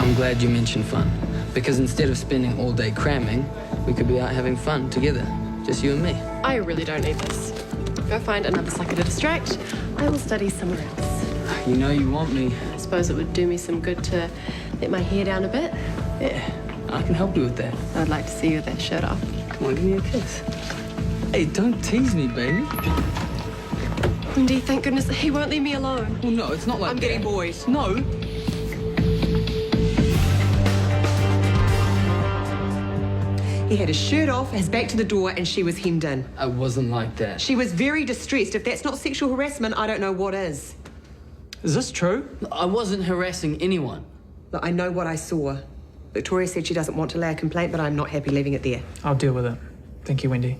I'm glad you mentioned fun, because instead of spending all day cramming, we could be out having fun together, just you and me. I really don't need this. Go find another sucker to distract. I will study somewhere else. You know you want me. I suppose it would do me some good to let my hair down a bit. Yeah, I can help you with that. I'd like to see you with that shirt off. Come on, give me a kiss. Hey, don't tease me, baby. Wendy, thank goodness he won't leave me alone. Well, no, it's not like I'm getting bored. No. He had his shirt off, his back to the door, and she was hemmed in. I wasn't like that. She was very distressed. If that's not sexual harassment, I don't know what is. Is this true? I wasn't harassing anyone. Look, I know what I saw. Victoria said she doesn't want to lay a complaint, but I'm not happy leaving it there. I'll deal with it. Thank you, Wendy.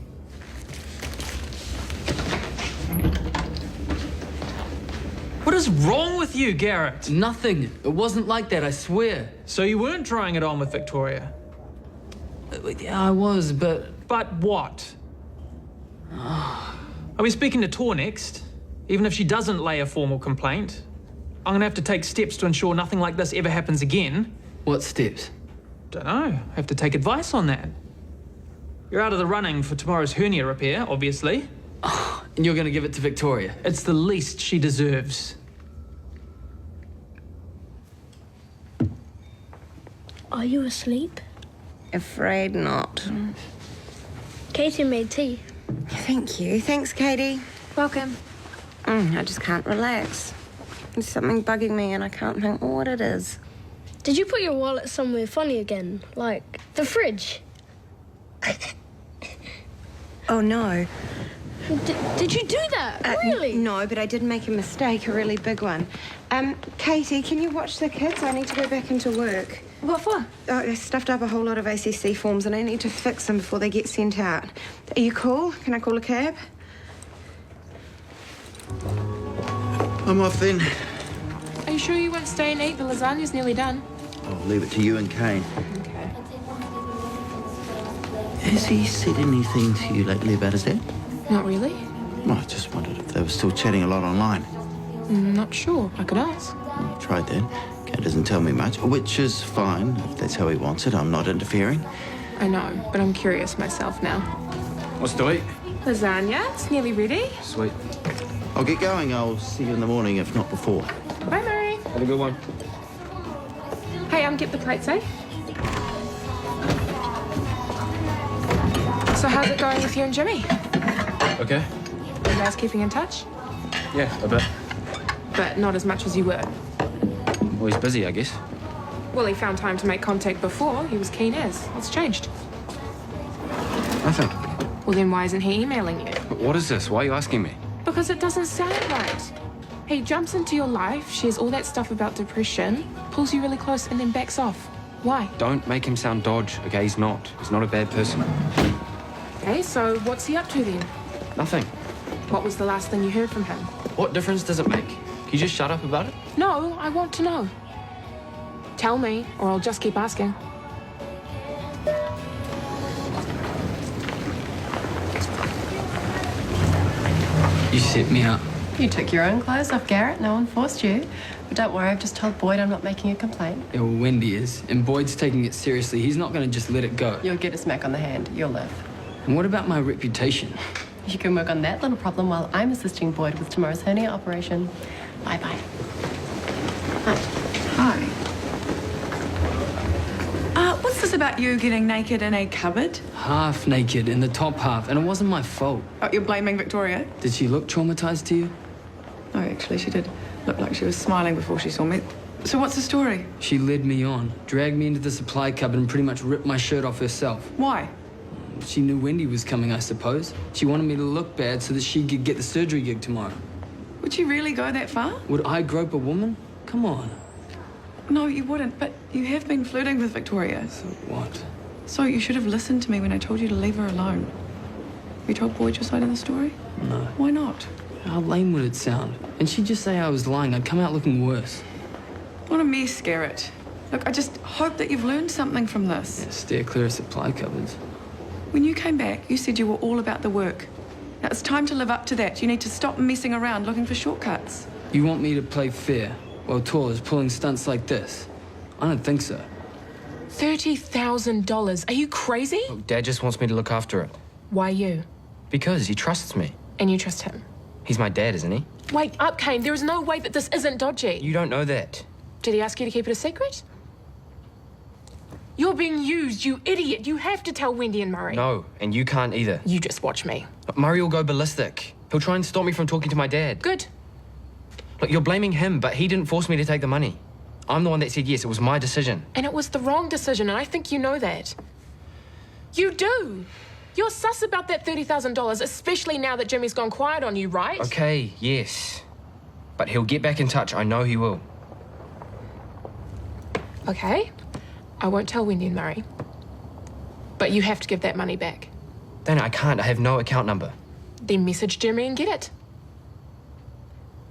What is wrong with you, Garrett? Nothing. It wasn't like that, I swear. So you weren't trying it on with Victoria? Yeah, I was, but... But what? Are we speaking to Tor next? Even if she doesn't lay a formal complaint, I'm gonna have to take steps to ensure nothing like this ever happens again. What steps? Don't know. I have to take advice on that. You're out of the running for tomorrow's hernia repair, obviously. Oh, and you're gonna give it to Victoria? It's the least she deserves. Are you asleep? Afraid not. Katie made tea. Thank you. Thanks, Katie. Welcome. I just can't relax. There's something bugging me and I can't think what it is. Did you put your wallet somewhere funny again? Like the fridge? Oh, no. Did you do that? Really? No, but I did make a mistake, a really big one. Katie, can you watch the kids? I need to go back into work. What for? Oh, I stuffed up a whole lot of ACC forms and I need to fix them before they get sent out. Are you cool? Can I call a cab? I'm off then. Are you sure you won't stay and eat? The lasagna's nearly done. I'll leave it to you and Kane. Okay. Has he said anything to you lately about his dad? Not really. No, I just wondered if they were still chatting a lot online. Not sure. I could ask. Tried that. Kane doesn't tell me much, which is fine. If that's how he wants it, I'm not interfering. I know, but I'm curious myself now. What's to eat? Lasagna? It's nearly ready. Sweet. I'll get going. I'll see you in the morning, if not before. Bye, Mary. Have a good one. Hey, get the plates, eh? So how's it going with you and Jimmy? Okay. You guys keeping in touch? Yeah, a bit. But not as much as you were. Well, he's busy, I guess. Well, he found time to make contact before. He was keen as. What's changed? Nothing. Well, then why isn't he emailing you? What is this? Why are you asking me? Because it doesn't sound right. He jumps into your life, shares all that stuff about depression, pulls you really close, and then backs off. Why? Don't make him sound dodge, okay? He's not. He's not a bad person. Okay, so what's he up to then? Nothing. What was the last thing you heard from him? What difference does it make? Can you just shut up about it? No, I want to know. Tell me, or I'll just keep asking. You set me up. You took your own clothes off, Garrett. No one forced you. But don't worry, I've just told Boyd I'm not making a complaint. Yeah, well, Wendy is, and Boyd's taking it seriously. He's not going to just let it go. You'll get a smack on the hand. You'll live. And what about my reputation? You can work on that little problem while I'm assisting Boyd with tomorrow's hernia operation. Bye-bye. Hi. What's this about you getting naked in a cupboard? Half naked in the top half, and it wasn't my fault. Oh, you're blaming Victoria? Did she look traumatized to you? No, actually, she did look like she was smiling before she saw me. So what's the story? She led me on, dragged me into the supply cupboard, and pretty much ripped my shirt off herself. Why? She knew Wendy was coming, I suppose. She wanted me to look bad so that she could get the surgery gig tomorrow. Would you really go that far? Would I grope a woman? Come on. No, you wouldn't, but you have been flirting with Victoria. So what? So you should have listened to me when I told you to leave her alone. You told Boyd your side of the story? No. Why not? How lame would it sound? And she'd just say I was lying. I'd come out looking worse. What a mess, Garrett. Look, I just hope that you've learned something from this. Yeah, steer clear of supply cupboards. When you came back, you said you were all about the work. Now, it's time to live up to that. You need to stop messing around looking for shortcuts. You want me to play fair while Tor is pulling stunts like this? I don't think so. $30,000. Are you crazy? Look, Dad just wants me to look after it. Why you? Because he trusts me. And you trust him? He's my dad, isn't he? Wake up, Kane. There is no way that this isn't dodgy. You don't know that. Did he ask you to keep it a secret? You're being used, you idiot. You have to tell Wendy and Murray. No, and you can't either. You just watch me. But Murray will go ballistic. He'll try and stop me from talking to my dad. Good. Look, you're blaming him, but he didn't force me to take the money. I'm the one that said yes. It was my decision. And it was the wrong decision, and I think you know that. You do. You're sus about that $30,000, especially now that Jimmy's gone quiet on you, right? Okay, yes. But he'll get back in touch. I know he will. Okay. I won't tell Wendy and Murray. But you have to give that money back. Dana, I can't. I have no account number. Then message Jimmy and get it.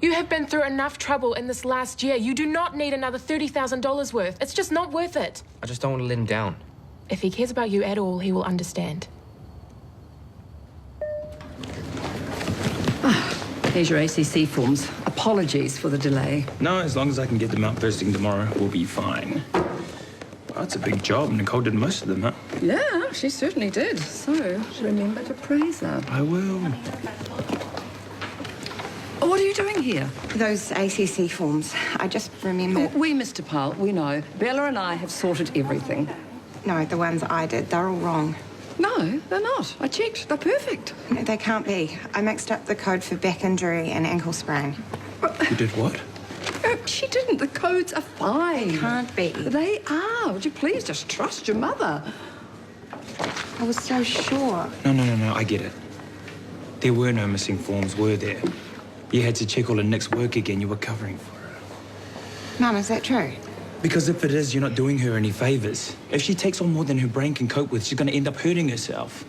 You have been through enough trouble in this last year. You do not need another $30,000 worth. It's just not worth it. I just don't want to let him down. If he cares about you at all, he will understand. Here's your ACC forms. Apologies for the delay. No, as long as I can get them out first thing tomorrow, we'll be fine. Well, that's a big job. Nicole did most of them, huh? Yeah, she certainly did. So, remember to praise her. I will. Oh, what are you doing here? Those ACC forms. I just remembered. We, Mr. Pyle, we know. Bella and I have sorted everything. No, the ones I did, they're all wrong. No, they're not. I checked. They're perfect. No, they can't be. I mixed up the code for back injury and ankle sprain. You did what? She didn't. The codes are fine. Can't be. They are. Would you please just trust your mother? I was so sure. No, I get it. There were no missing forms, were there? You had to check all of Nick's work again. You were covering for her. Mum, is that true? Because if it is, you're not doing her any favors. If she takes on more than her brain can cope with, she's going to end up hurting herself.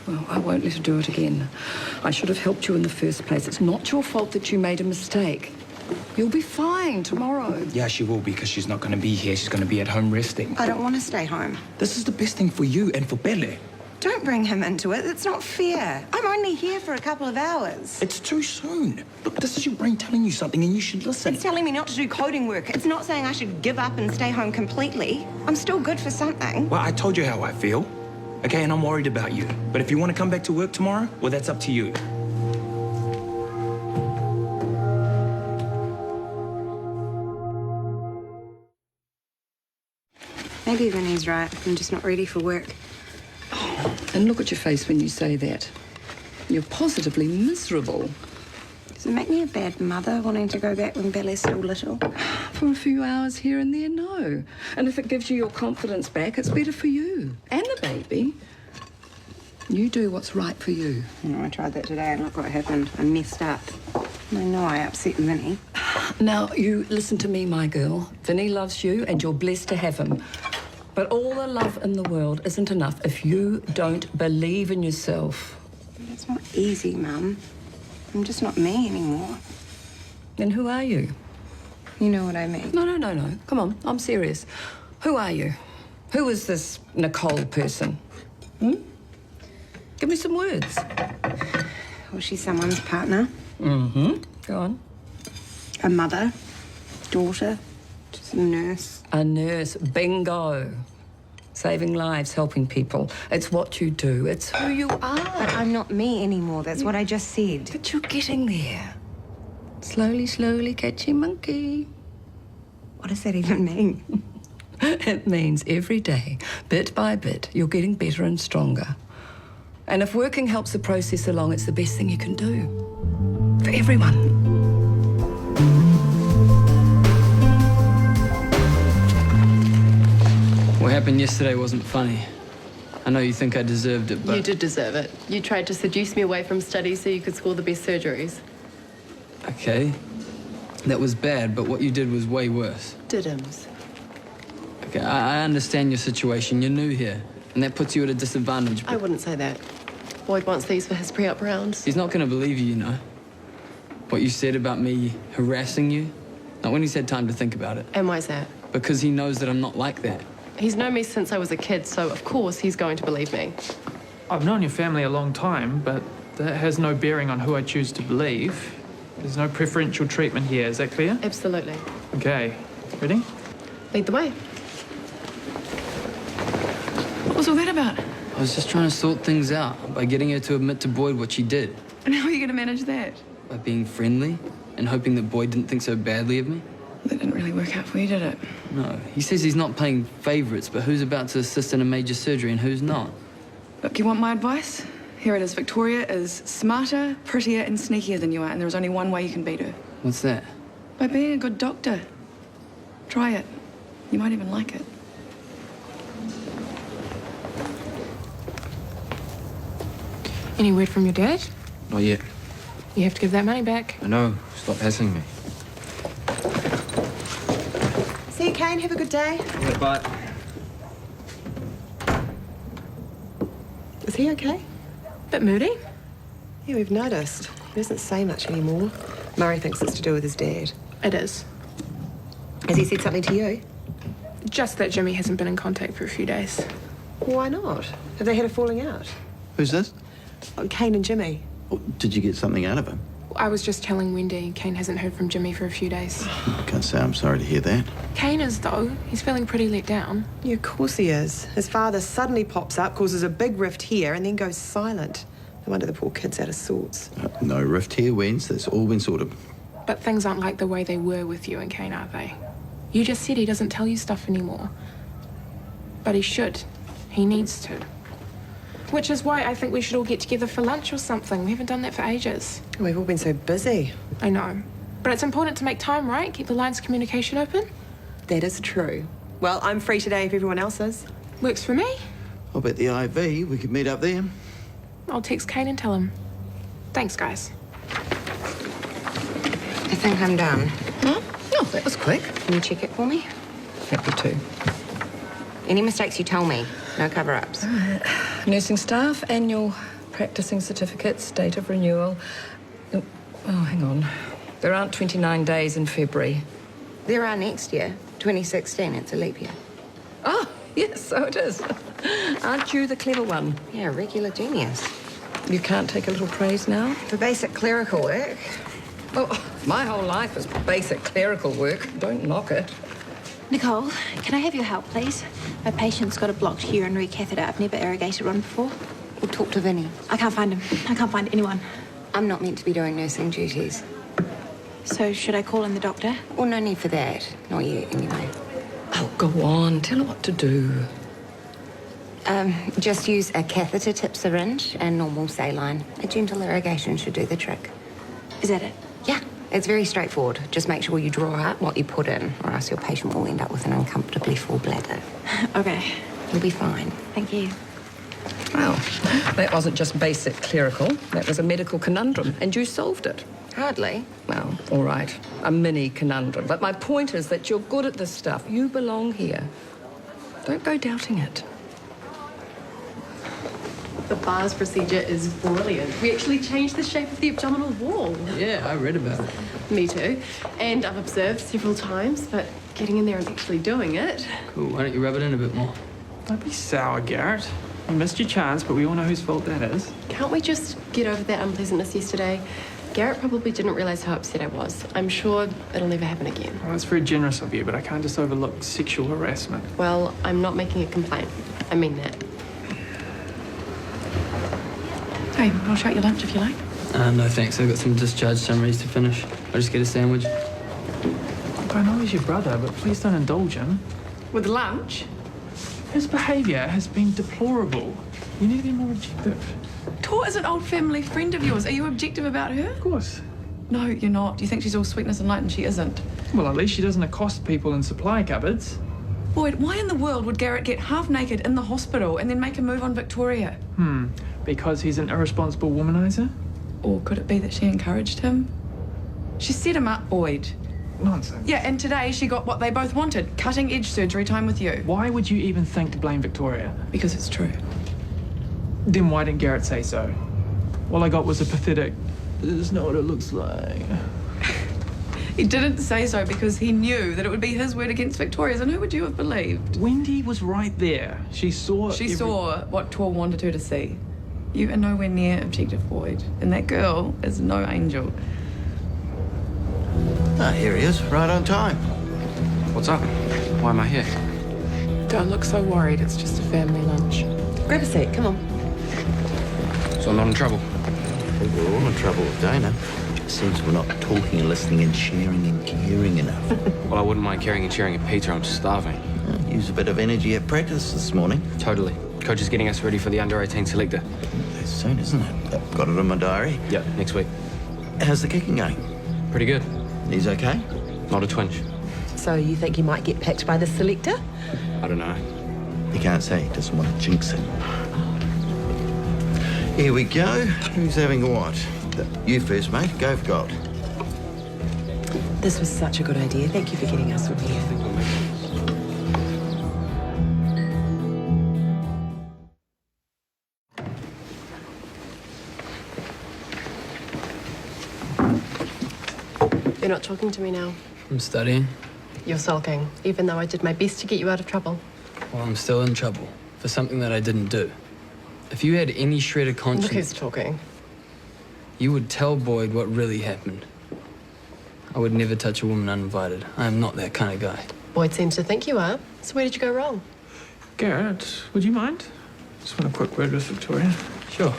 Well, I won't let her do it again. I should have helped you in the first place. It's not your fault that you made a mistake. You'll be fine tomorrow. Yeah, she will, because she's not going to be here. She's going to be at home resting. I don't want to stay home. This is the best thing for you and for Bella. Don't bring him into it. It's not fair. I'm only here for a couple of hours. It's too soon. Look, this is your brain telling you something and you should listen. It's telling me not to do coding work. It's not saying I should give up and stay home completely. I'm still good for something. Well, I told you how I feel. Okay, and I'm worried about you. But if you want to come back to work tomorrow, well, that's up to you. Maybe Vinny's right. I'm just not ready for work. And look at your face when you say that. You're positively miserable. Does it make me a bad mother wanting to go back when Bella's still little? For a few hours here and there, no. And if it gives you your confidence back, it's better for you and the baby. You do what's right for you. I tried that today and look what happened. I messed up. I know I upset Vinny. Now, you listen to me, my girl. Vinny loves you and you're blessed to have him. But all the love in the world isn't enough if you don't believe in yourself. It's not easy, Mum. I'm just not me anymore. Then who are you? You know what I mean. No. Come on, I'm serious. Who are you? Who is this Nicole person? Give me some words. Well, she's someone's partner. Go on. A mother. Daughter. Just a nurse. A nurse. Bingo. Saving lives, helping people. It's what you do. It's who you are. But I'm not me anymore. That's what I just said. But you're getting there. Slowly, slowly, catchy monkey. What does that even mean? It means every day, bit by bit, you're getting better and stronger. And if working helps the process along, it's the best thing you can do. For everyone. What happened yesterday wasn't funny. I know you think I deserved it, but... You did deserve it. You tried to seduce me away from studies so you could score the best surgeries. Okay. That was bad, but what you did was way worse. Diddums. Okay, I understand your situation. You're new here, and that puts you at a disadvantage. I wouldn't say that. Boyd wants these for his pre-op rounds. He's not going to believe you, you know. What you said about me harassing you, not when he's had time to think about it. And why's that? Because he knows that I'm not like that. He's known me since I was a kid, so of course he's going to believe me. I've known your family a long time, but that has no bearing on who I choose to believe. There's no preferential treatment here, is that clear? Absolutely. Okay. Ready? Lead the way. What was all that about? I was just trying to sort things out by getting her to admit to Boyd what she did. And how are you going to manage that? By being friendly and hoping that Boyd didn't think so badly of me. That didn't really work out for you, did it? No, he says he's not playing favourites, but who's about to assist in a major surgery and who's not? Look, you want my advice? Here it is. Victoria is smarter, prettier and sneakier than you are, and there is only one way you can beat her. What's that? By being a good doctor. Try it. You might even like it. Any word from your dad? Not yet. You have to give that money back. I know. Stop hassling me. See you, Kane. Have a good day. Yeah, but... Is he okay? Bit moody. Yeah, we've noticed. He doesn't say much anymore. Murray thinks it's to do with his dad. It is. Has he said something to you? Just that Jimmy hasn't been in contact for a few days. Why not? Have they had a falling out? Who's this? Oh, Kane and Jimmy. Oh, did you get something out of him? I was just telling Wendy Kane hasn't heard from Jimmy for a few days. I can't say I'm sorry to hear that. Kane is, though. He's feeling pretty let down. Yeah, of course he is. His father suddenly pops up, causes a big rift here, and then goes silent. No wonder the poor kid's out of sorts. No rift here, Wens. That's all been sorted. But things aren't like the way they were with you and Kane, are they? You just said he doesn't tell you stuff anymore. But he should. He needs to. Which is why I think we should all get together for lunch or something. We haven't done that for ages. We've all been so busy. I know. But it's important to make time, right? Keep the lines of communication open. That is true. Well, I'm free today if everyone else is. Works for me. I'll bet the IV we could meet up there. I'll text Kane and tell him. Thanks, guys. I think I'm done. Huh? Oh, that was quick. Can you check it for me? Happy to. Any mistakes you tell me. No cover-ups. Nursing staff, annual practicing certificates, date of renewal. Oh, hang on. There aren't 29 days in February. There are next year, 2016. It's a leap year. Oh, yes, so it is. Aren't you the clever one? Yeah, regular genius. You can't take a little praise now? For basic clerical work. Oh, my whole life is basic clerical work. Don't knock it. Nicole, can I have your help, please? My patient's got a blocked urinary catheter. I've never irrigated one before. We'll talk to Vinny. I can't find him. I can't find anyone. I'm not meant to be doing nursing duties. So should I call in the doctor? Well, no need for that. Not yet, anyway. Oh, go on. Tell her what to do. Just use a catheter-tip syringe and normal saline. A gentle irrigation should do the trick. Is that it? Yeah, it's very straightforward. Just make sure you draw out what you put in, or else your patient will end up with an uncomfortably full bladder. Okay. You'll be fine. Thank you. Well, that wasn't just basic clerical. That was a medical conundrum, and you solved it. Hardly. Well, all right. A mini conundrum. But my point is that you're good at this stuff. You belong here. Don't go doubting it. The bars procedure is brilliant. We actually changed the shape of the abdominal wall. Yeah, I read about it. Me too. And I've observed several times, but getting in there and actually doing it. Cool, why don't you rub it in a bit more? Don't be sour, Garrett. You missed your chance, but we all know whose fault that is. Can't we just get over that unpleasantness yesterday? Garrett probably didn't realise how upset I was. I'm sure it'll never happen again. Well, that's very generous of you, but I can't just overlook sexual harassment. Well, I'm not making a complaint. I mean that. Hey, I'll shout your lunch if you like. No thanks, I've got some discharge summaries to finish. I'll just get a sandwich. Look, I know he's your brother, but please don't indulge him. With lunch? His behaviour has been deplorable. You need to be more objective. Tor is an old family friend of yours. Are you objective about her? Of course. No, you're not. You think she's all sweetness and light and she isn't. Well, at least she doesn't accost people in supply cupboards. Boyd, why in the world would Garrett get half naked in the hospital and then make a move on Victoria? Because he's an irresponsible womanizer? Or could it be that she encouraged him? She set him up, Boyd. Nonsense. Yeah, and today she got what they both wanted, cutting-edge surgery time with you. Why would you even think to blame Victoria? Because it's true. Then why didn't Garrett say so? All I got was a pathetic, "This is not what it looks like." He didn't say so because he knew that it would be his word against Victoria's, and who would you have believed? Wendy was right there. She saw saw what Tor wanted her to see. You are nowhere near objective, Boyd, and that girl is no angel. Ah, here he is, right on time. What's up? Why am I here? Don't look so worried. It's just a family lunch. Grab a seat, come on. So I'm not in trouble. I think we're all in trouble with Dana. It seems we're not talking and listening and sharing and caring enough. Well, I wouldn't mind caring and sharing a pizza. I'm starving. Use a bit of energy at practice this morning. Totally. Coach is getting us ready for the under-18 selector. That's soon, isn't it? Got it in my diary. Yep, next week. How's the kicking going? Pretty good. He's okay? Not a twinge. So you think you might get picked by the selector? I don't know. He can't say. He doesn't want to jinx it. Here we go. Who's having what? You first, mate. Go for gold. This was such a good idea. Thank you for getting us all here. You're not talking to me now. I'm studying. You're sulking, even though I did my best to get you out of trouble. Well, I'm still in trouble for something that I didn't do. If you had any shred of conscience... Look who's talking. You would tell Boyd what really happened. I would never touch a woman uninvited. I am not that kind of guy. Boyd seems to think you are. So where did you go wrong? Garrett, would you mind? Just want a quick word with Victoria. Sure.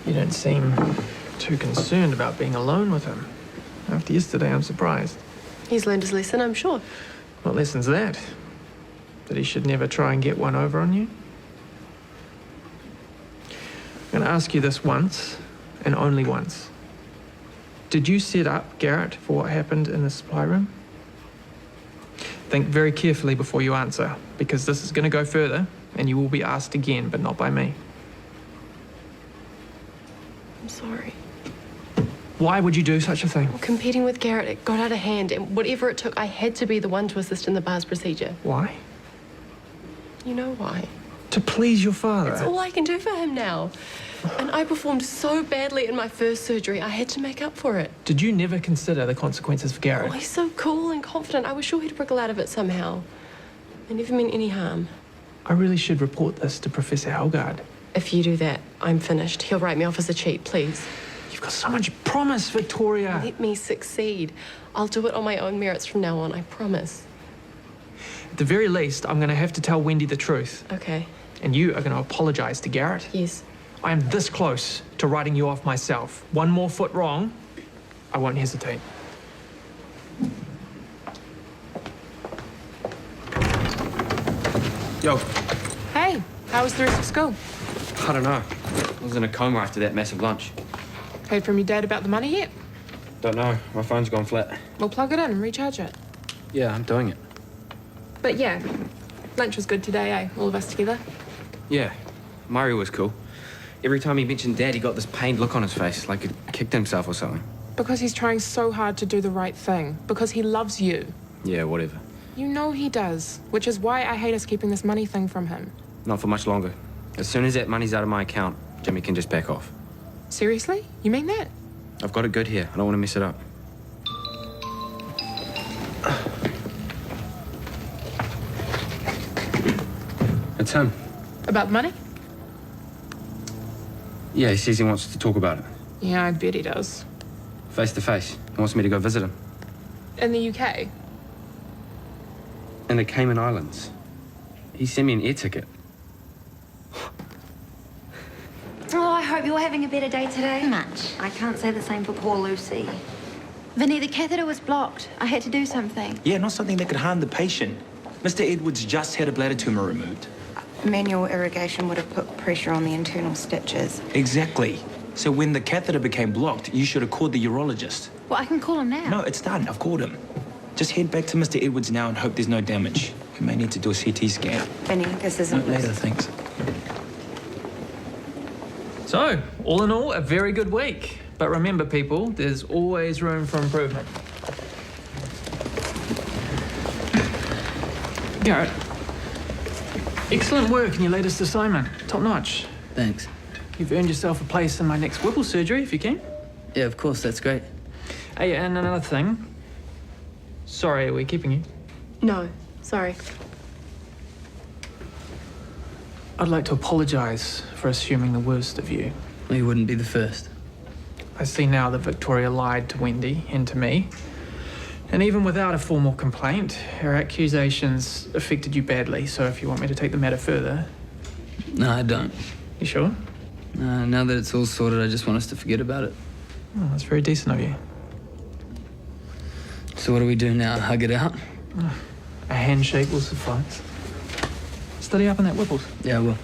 You don't seem too concerned about being alone with him. After yesterday, I'm surprised. He's learned his lesson, I'm sure. What lesson's that? That he should never try and get one over on you? I'm going to ask you this once, and only once. Did you set up Garrett for what happened in the supply room? Think very carefully before you answer, because this is going to go further, and you will be asked again, but not by me. I'm sorry. Why would you do such a thing? Well, competing with Garrett, it got out of hand, and whatever it took, I had to be the one to assist in the bar's procedure. Why? You know why. To please your father. It's all I can do for him now. And I performed so badly in my first surgery, I had to make up for it. Did you never consider the consequences for Garrett? Oh, he's so cool and confident. I was sure he'd wriggle out of it somehow. I never meant any harm. I really should report this to Professor Helgard. If you do that, I'm finished. He'll write me off as a cheat, please. You've got so much promise, Victoria. Let me succeed. I'll do it on my own merits from now on, I promise. At the very least, I'm going to have to tell Wendy the truth. Okay. And you are going to apologise to Garrett. Yes. I am this close to writing you off myself. One more foot wrong, I won't hesitate. Yo. Hey, how was the rest of school? I don't know. I was in a coma after that massive lunch. Heard from your dad about the money yet? Don't know. My phone's gone flat. We'll plug it in and recharge it. Yeah, I'm doing it. But yeah, lunch was good today, eh? All of us together. Yeah. Murray was cool. Every time he mentioned Dad, he got this pained look on his face, like he'd kicked himself or something. Because he's trying so hard to do the right thing. Because he loves you. Yeah, whatever. You know he does. Which is why I hate us keeping this money thing from him. Not for much longer. As soon as that money's out of my account, Jimmy can just back off. Seriously? You mean that? I've got it good here. I don't want to mess it up. It's him. About the money? Yeah, he says he wants to talk about it. Yeah, I bet he does. Face to face. He wants me to go visit him. In the UK? In the Cayman Islands. He sent me an air ticket. Oh, I hope you're having a better day today. Much. I can't say the same for poor Lucy. Vinny, the catheter was blocked. I had to do something. Yeah, not something that could harm the patient. Mr. Edwards just had a bladder tumor removed. Manual irrigation would have put pressure on the internal stitches. Exactly. So when the catheter became blocked, you should have called the urologist. Well, I can call him now. No, it's done. I've called him. Just head back to Mr. Edwards now and hope there's no damage. We may need to do a CT scan. Vinny, this isn't... Later, thanks. So, all in all, a very good week. But remember, people, there's always room for improvement. Garrett, excellent work in your latest assignment. Top notch. Thanks. You've earned yourself a place in my next Whipple surgery, if you can. Yeah, of course, that's great. Hey, and another thing. Sorry, are we keeping you? No, sorry. I'd like to apologise for assuming the worst of you. You wouldn't be the first. I see now that Victoria lied to Wendy and to me. And even without a formal complaint, her accusations affected you badly. So if you want me to take the matter further... No, I don't. You sure? Now that it's all sorted, I just want us to forget about it. Oh, that's very decent of you. So what do we do now? Hug it out? A handshake will suffice. Study up on that Whipples. Yeah, I will.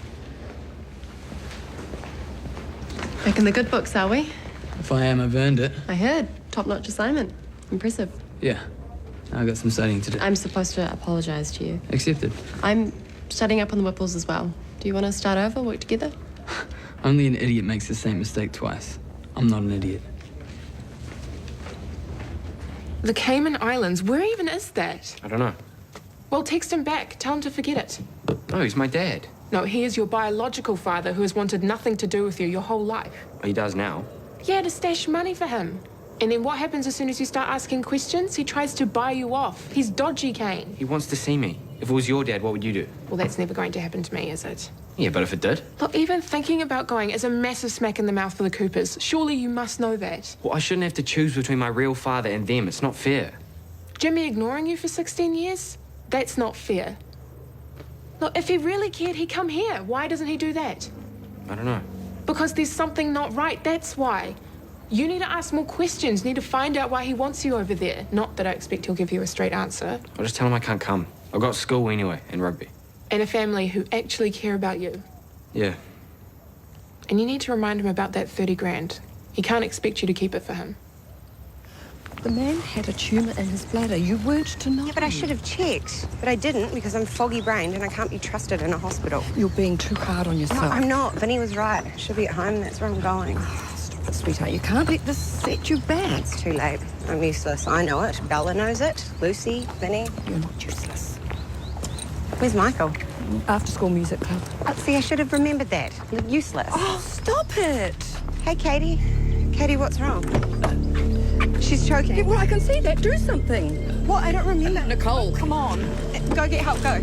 Back in the good books, are we? If I am, I've earned it. I heard. Top-notch assignment. Impressive. Yeah. I got some studying to do. I'm supposed to apologise to you. Accepted. I'm studying up on the Whipples as well. Do you want to start over, work together? Only an idiot makes the same mistake twice. I'm not an idiot. The Cayman Islands, where even is that? I don't know. Well, text him back. Tell him to forget it. No, he's my dad. No, he is your biological father who has wanted nothing to do with you your whole life. He does now. Yeah, to stash money for him. And then what happens as soon as you start asking questions? He tries to buy you off. He's dodgy, Kane. He wants to see me. If it was your dad, what would you do? Well, that's never going to happen to me, is it? Yeah, but if it did? Look, even thinking about going is a massive smack in the mouth for the Coopers. Surely you must know that. Well, I shouldn't have to choose between my real father and them. It's not fair. Jimmy ignoring you for 16 years? That's not fair. Look, if he really cared, he'd come here. Why doesn't he do that? I don't know. Because there's something not right, that's why. You need to ask more questions. You need to find out why he wants you over there. Not that I expect he'll give you a straight answer. I'll just tell him I can't come. I've got school anyway, and rugby. And a family who actually care about you. Yeah. And you need to remind him about that 30 grand. He can't expect you to keep it for him. The man had a tumour in his bladder. You weren't to know. Yeah, but I should have checked. But I didn't because I'm foggy-brained and I can't be trusted in a hospital. You're being too hard on yourself. No, I'm not. Vinny was right. I should be at home. That's where I'm going. Stop it, sweetheart. You can't let this set you back. It's too late. I'm useless. I know it. Bella knows it. Lucy, Vinny. You're not useless. Where's Michael? After-school music club. See, I should have remembered that. You're useless. Oh, stop it. Hey, Katie. Katie, what's wrong? She's choking. Yeah, well, I can see that. Do something. What? I don't remember. Nicole, come on. Go get help. Go.